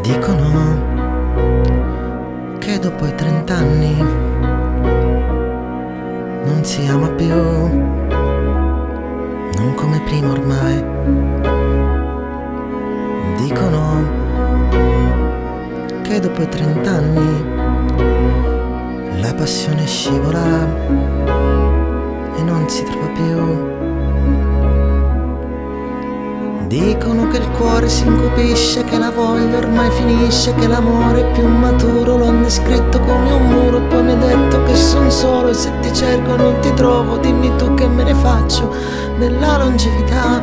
Dicono che dopo i 30 anni non si ama più, non come prima ormai. Dicono che dopo i 30 anni la passione scivola e non si trova più. Dicono che il cuore si incupisce, che la voglia ormai finisce, che l'amore è più maturo, lo hanno descritto come un muro. Poi mi hai detto che son solo e se ti cerco e non ti trovo, dimmi tu che me ne faccio della longevità.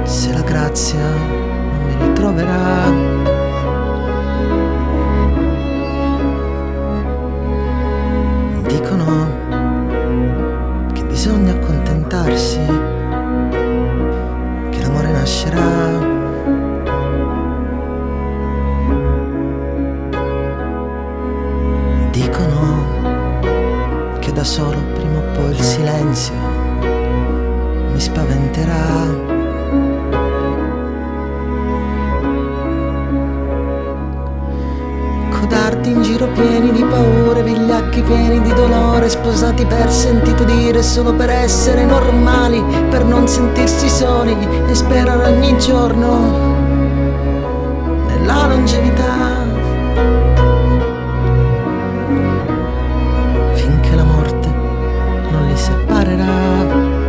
Se la grazia non mi ritroverà. Dicono che bisogna accontentarsi, che l'amore nascerà. Dicono che da solo prima o poi il silenzio mi spaventerà. Codardi in giro pieni di paure, vigliacchi pieni di dolore, sposati per sentito dire, solo per essere normali, per non sentirsi soli e sperare ogni giorno nella longevità. Finché la morte non li separerà.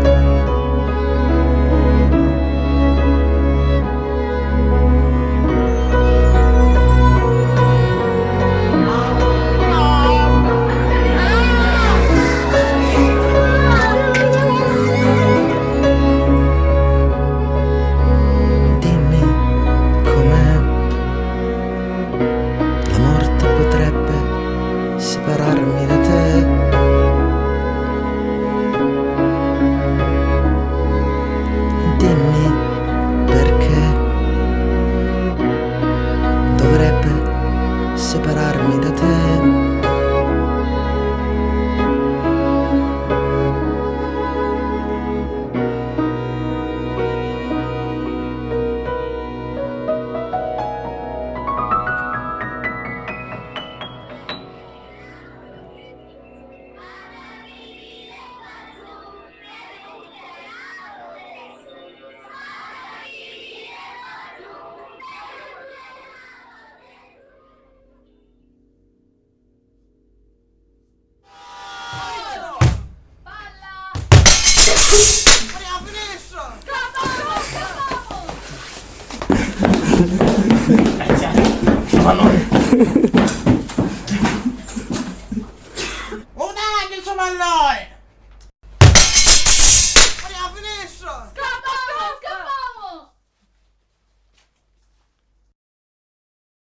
Separarmi da te. Dimmi perché dovrebbe separarmi da te. Ma no.